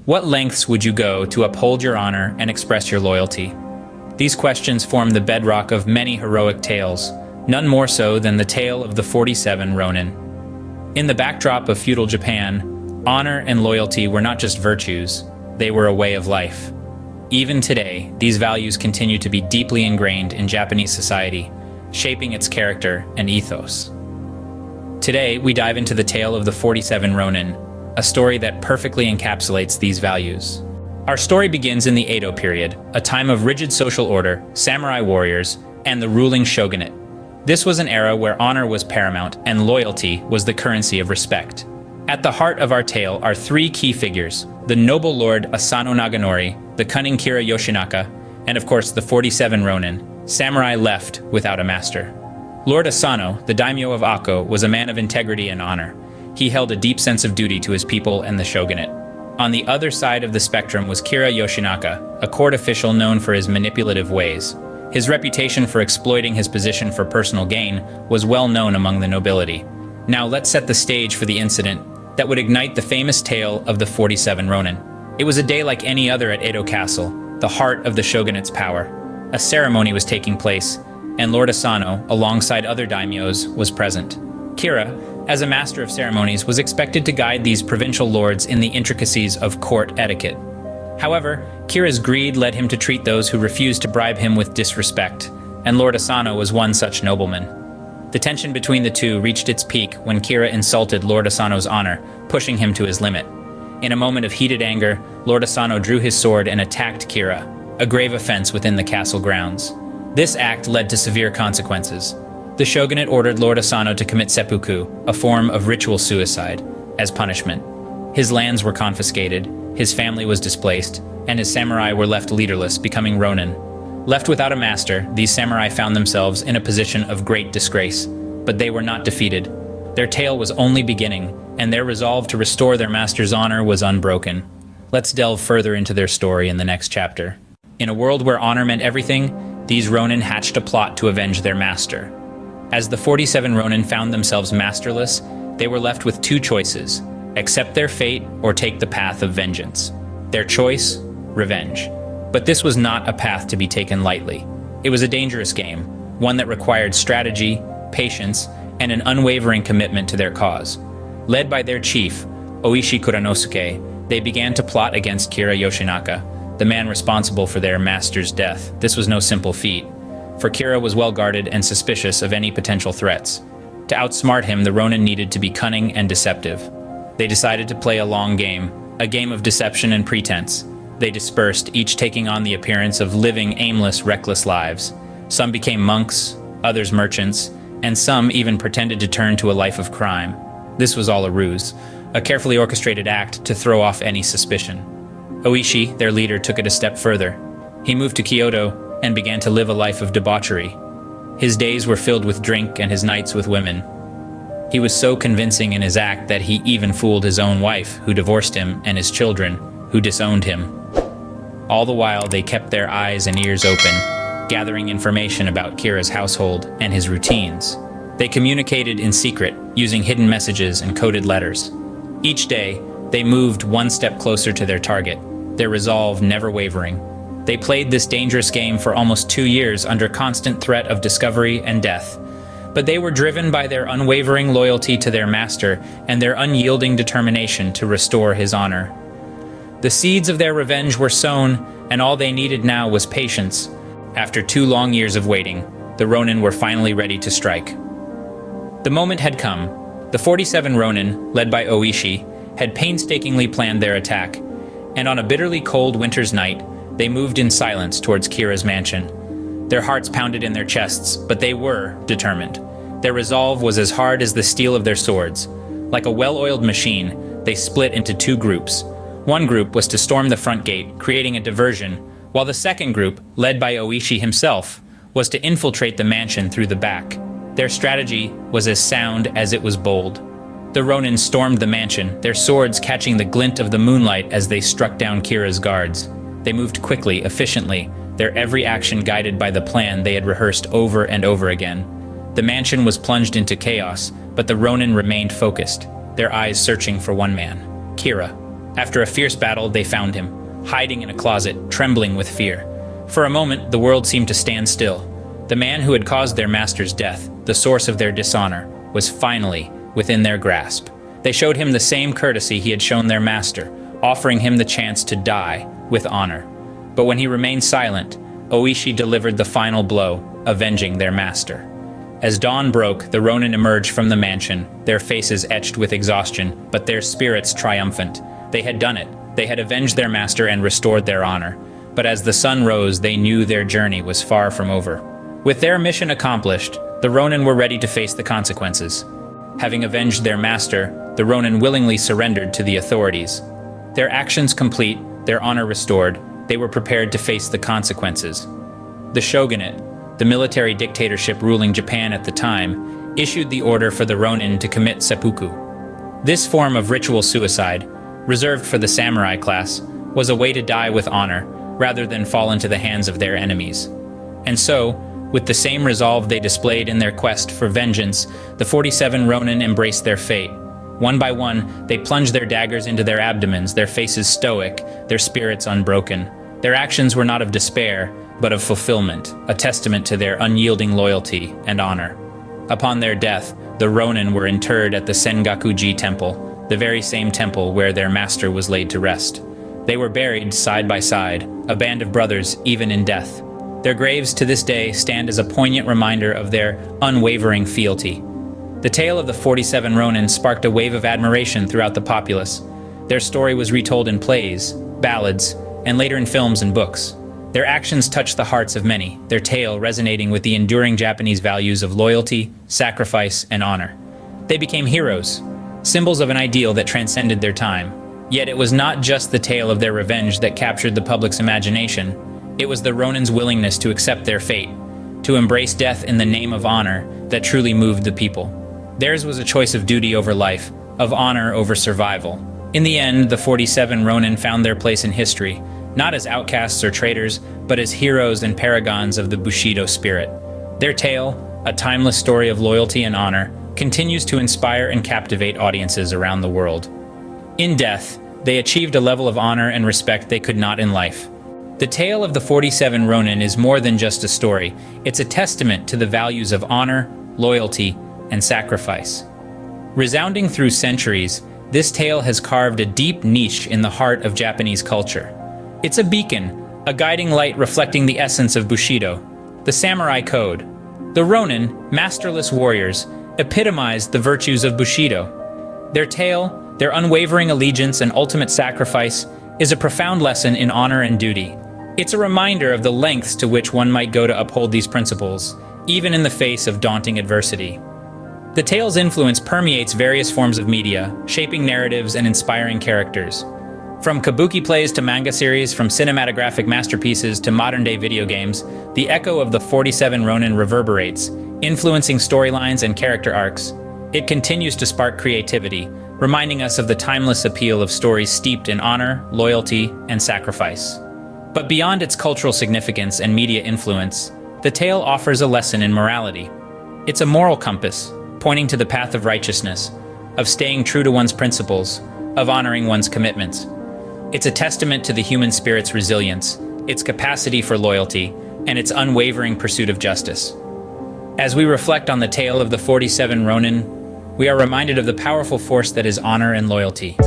What lengths would you go to uphold your honor and express your loyalty? These questions form the bedrock of many heroic tales, none more so than the tale of the 47 Ronin. In the backdrop of feudal Japan, honor and loyalty were not just virtues, they were a way of life. Even today, these values continue to be deeply ingrained in Japanese society, shaping its character and ethos. Today, we dive into the tale of the 47 Ronin, a story that perfectly encapsulates these values. Our story begins in the Edo period, a time of rigid social order, samurai warriors, and the ruling shogunate. This was an era where honor was paramount and loyalty was the currency of respect. At the heart of our tale are three key figures: the noble lord Asano Naganori, the cunning Kira Yoshinaka, and of course the 47 Ronin, samurai left without a master. Lord Asano, the daimyo of Akko, was a man of integrity and honor. He held a deep sense of duty to his people and the shogunate. On the other side of the spectrum was Kira Yoshinaka, a court official known for his manipulative ways. His reputation for exploiting his position for personal gain was well known among the nobility. Now let's set the stage for the incident that would ignite the famous tale of the 47 Ronin. It was a day like any other at Edo Castle, the heart of the shogunate's power. A ceremony was taking place, and Lord Asano, alongside other daimyos, was present. Kira, as a master of ceremonies, was expected to guide these provincial lords in the intricacies of court etiquette. However, Kira's greed led him to treat those who refused to bribe him with disrespect, and Lord Asano was one such nobleman. The tension between the two reached its peak when Kira insulted Lord Asano's honor, pushing him to his limit. In a moment of heated anger, Lord Asano drew his sword and attacked Kira, a grave offense within the castle grounds. This act led to severe consequences. The shogunate ordered Lord Asano to commit seppuku, a form of ritual suicide, as punishment. His lands were confiscated, his family was displaced, and his samurai were left leaderless, becoming Ronin. Left without a master, these samurai found themselves in a position of great disgrace, but they were not defeated. Their tale was only beginning, and their resolve to restore their master's honor was unbroken. Let's delve further into their story in the next chapter. In a world where honor meant everything, these Ronin hatched a plot to avenge their master. As the 47 Ronin found themselves masterless, they were left with two choices: accept their fate or take the path of vengeance. Their choice? Revenge. But this was not a path to be taken lightly. It was a dangerous game, one that required strategy, patience, and an unwavering commitment to their cause. Led by their chief, Oishi Kuranosuke, they began to plot against Kira Yoshinaka, the man responsible for their master's death. This was no simple feat, for Kira was well guarded and suspicious of any potential threats. To outsmart him, the Ronin needed to be cunning and deceptive. They decided to play a long game, a game of deception and pretense. They dispersed, each taking on the appearance of living aimless, reckless lives. Some became monks, others merchants, and some even pretended to turn to a life of crime. This was all a ruse, a carefully orchestrated act to throw off any suspicion. Oishi, their leader, took it a step further. He moved to Kyoto and began to live a life of debauchery. His days were filled with drink and his nights with women. He was so convincing in his act that he even fooled his own wife, who divorced him, and his children, who disowned him. All the while, they kept their eyes and ears open, gathering information about Kira's household and his routines. They communicated in secret, using hidden messages and coded letters. Each day, they moved one step closer to their target, their resolve never wavering. They played this dangerous game for almost 2 years under constant threat of discovery and death. But they were driven by their unwavering loyalty to their master and their unyielding determination to restore his honor. The seeds of their revenge were sown, and all they needed now was patience. After 2 long years of waiting, the Ronin were finally ready to strike. The moment had come. The 47 Ronin, led by Oishi, had painstakingly planned their attack, and on a bitterly cold winter's night, they moved in silence towards Kira's mansion. Their hearts pounded in their chests, but they were determined. Their resolve was as hard as the steel of their swords. Like a well-oiled machine, they split into 2 groups. One group was to storm the front gate, creating a diversion, while the second group, led by Oishi himself, was to infiltrate the mansion through the back. Their strategy was as sound as it was bold. The Ronin stormed the mansion, their swords catching the glint of the moonlight as they struck down Kira's guards. They moved quickly, efficiently, their every action guided by the plan they had rehearsed over and over again. The mansion was plunged into chaos, but the Ronin remained focused, their eyes searching for one man, Kira. After a fierce battle, they found him, hiding in a closet, trembling with fear. For a moment, the world seemed to stand still. The man who had caused their master's death, the source of their dishonor, was finally within their grasp. They showed him the same courtesy he had shown their master, offering him the chance to die with honor. But when he remained silent, Oishi delivered the final blow, avenging their master. As dawn broke, the Ronin emerged from the mansion, their faces etched with exhaustion, but their spirits triumphant. They had done it. They had avenged their master and restored their honor. But as the sun rose, they knew their journey was far from over. With their mission accomplished, the Ronin were ready to face the consequences. Having avenged their master, the Ronin willingly surrendered to the authorities. Their actions complete, their honor restored, they were prepared to face the consequences. The shogunate, the military dictatorship ruling Japan at the time, issued the order for the Ronin to commit seppuku. This form of ritual suicide, reserved for the samurai class, was a way to die with honor, rather than fall into the hands of their enemies. And so, with the same resolve they displayed in their quest for vengeance, the 47 Ronin embraced their fate. One by one, they plunged their daggers into their abdomens, their faces stoic, their spirits unbroken. Their actions were not of despair, but of fulfillment, a testament to their unyielding loyalty and honor. Upon their death, the Ronin were interred at the Sengakuji Temple, the very same temple where their master was laid to rest. They were buried side by side, a band of brothers even in death. Their graves to this day stand as a poignant reminder of their unwavering fealty. The tale of the 47 Ronin sparked a wave of admiration throughout the populace. Their story was retold in plays, ballads, and later in films and books. Their actions touched the hearts of many, their tale resonating with the enduring Japanese values of loyalty, sacrifice, and honor. They became heroes, symbols of an ideal that transcended their time. Yet it was not just the tale of their revenge that captured the public's imagination. It was the Ronin's willingness to accept their fate, to embrace death in the name of honor, that truly moved the people. Theirs was a choice of duty over life, of honor over survival. In the end, the 47 Ronin found their place in history, not as outcasts or traitors, but as heroes and paragons of the Bushido spirit. Their tale, a timeless story of loyalty and honor, continues to inspire and captivate audiences around the world. In death, they achieved a level of honor and respect they could not in life. The tale of the 47 Ronin is more than just a story. It's a testament to the values of honor, loyalty, and sacrifice. Resounding through centuries, this tale has carved a deep niche in the heart of Japanese culture. It's a beacon, a guiding light reflecting the essence of Bushido, the samurai code. The Ronin, masterless warriors, epitomized the virtues of Bushido. Their tale, their unwavering allegiance and ultimate sacrifice, is a profound lesson in honor and duty. It's a reminder of the lengths to which one might go to uphold these principles, even in the face of daunting adversity. The tale's influence permeates various forms of media, shaping narratives and inspiring characters. From kabuki plays to manga series, from cinematographic masterpieces to modern-day video games, the echo of the 47 Ronin reverberates, influencing storylines and character arcs. It continues to spark creativity, reminding us of the timeless appeal of stories steeped in honor, loyalty, and sacrifice. But beyond its cultural significance and media influence, the tale offers a lesson in morality. It's a moral compass, pointing to the path of righteousness, of staying true to one's principles, of honoring one's commitments. It's a testament to the human spirit's resilience, its capacity for loyalty, and its unwavering pursuit of justice. As we reflect on the tale of the 47 Ronin, we are reminded of the powerful force that is honor and loyalty.